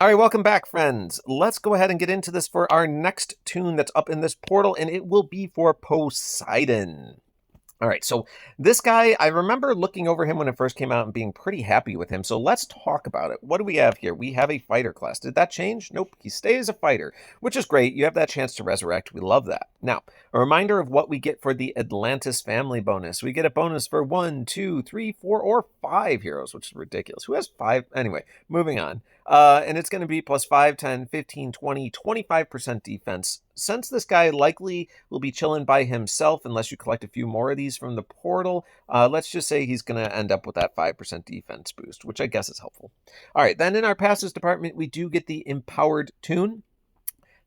All right, welcome back, friends. Let's go ahead and get into this for our next tune that's up in this portal, and it will be for Poseidon. All right, so this guy, I remember looking over him when it first came out and being pretty happy with him. So let's talk about it. What do we have here? We have a fighter class. Did that change? Nope. He stays a fighter, which is great. You have that chance to resurrect. We love that. Now, a reminder of what we get for the Atlantis family bonus. We get a bonus for 1, 2, 3, 4, or 5 heroes, which is ridiculous. Who has 5? Anyway, moving on. And it's going to be plus 5, 10, 15, 20, 25% defense. Since this guy likely will be chilling by himself unless you collect a few more of these from the portal, let's just say he's going to end up with that 5% defense boost, which I guess is helpful. All right, then in our passes department, we do get the Empowered Toon.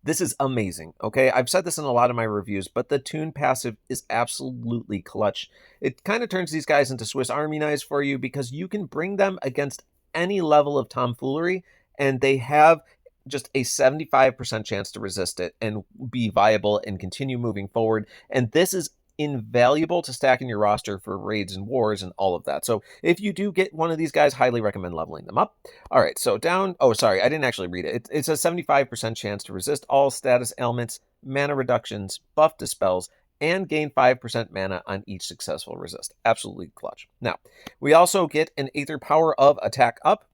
This is amazing, okay? I've said this in a lot of my reviews, but the Toon passive is absolutely clutch. It kind of turns these guys into Swiss Army knives for you because you can bring them against any level of tomfoolery, and they have just a 75% chance to resist it and be viable and continue moving forward. And this is invaluable to stack in your roster for raids and wars and all of that. So if you do get one of these guys, highly recommend leveling them up. All right, so down. Oh, sorry, I didn't actually read it. It's a 75% chance to resist all status ailments, mana reductions, buff dispels, and gain 5% mana on each successful resist. Absolutely clutch. Now, we also get an Aether Power of Attack Up.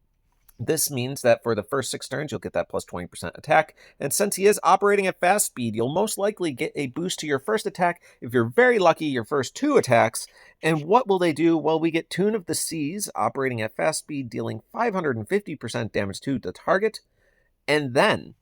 This means that for the first 6 turns, you'll get that plus 20% attack. And since he is operating at fast speed, you'll most likely get a boost to your first attack. If you're very lucky, your first 2 attacks. And what will they do? Well, we get Toon of the Seas operating at fast speed, dealing 550% damage to the target. And then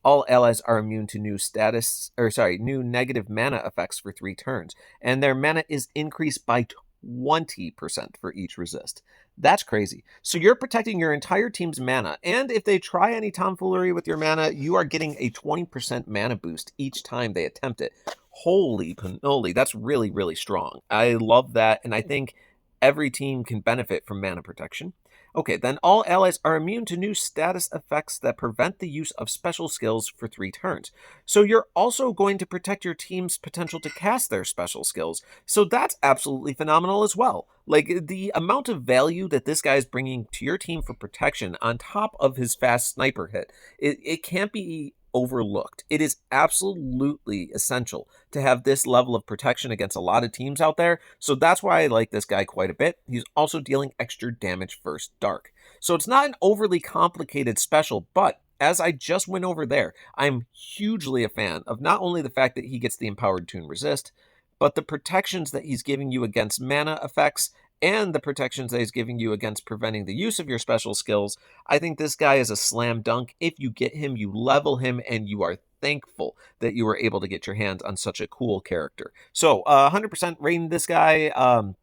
all allies are immune to new negative mana effects for 3 turns. And their mana is increased by 20% for each resist. That's crazy. So you're protecting your entire team's mana, and if they try any tomfoolery with your mana, you are getting a 20% mana boost each time they attempt it. Holy cannoli, that's really, really strong. I love that, and I think every team can benefit from mana protection. Okay, then all allies are immune to new status effects that prevent the use of special skills for 3 turns. So you're also going to protect your team's potential to cast their special skills. So that's absolutely phenomenal as well. Like, the amount of value that this guy is bringing to your team for protection on top of his fast sniper hit, it can't be overlooked. It is absolutely essential to have this level of protection against a lot of teams out there. So that's why I like this guy quite a bit. He's also dealing extra damage first dark. So it's not an overly complicated special, but as I just went over there, I'm hugely a fan of not only the fact that he gets the Empowered Toon Resist, but the protections that he's giving you against mana effects and the protections that he's giving you against preventing the use of your special skills. I think this guy is a slam dunk. If you get him, you level him, and you are thankful that you were able to get your hands on such a cool character. So 100% rating this guy.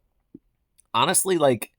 Honestly, like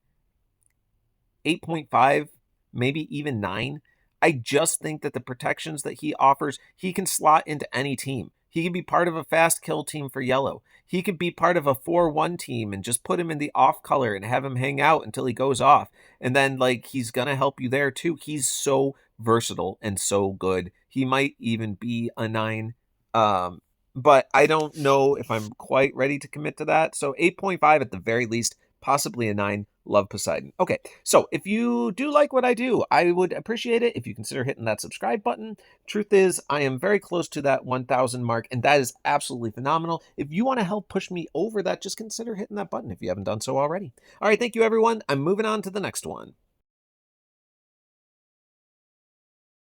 8.5, maybe even 9. I just think that the protections that he offers, he can slot into any team. He can be part of a fast kill team for yellow. He could be part of a 4-1 team and just put him in the off color and have him hang out until he goes off. And then, like, he's going to help you there too. He's so versatile and so good. He might even be a 9. But I don't know if I'm quite ready to commit to that. So 8.5 at the very least, possibly a 9. Love Poseidon. Okay, so if you do like what I do, I would appreciate it if you consider hitting that subscribe button. Truth is, I am very close to that 1,000 mark, and that is absolutely phenomenal. If you want to help push me over that, just consider hitting that button if you haven't done so already. All right, thank you, everyone. I'm moving on to the next one.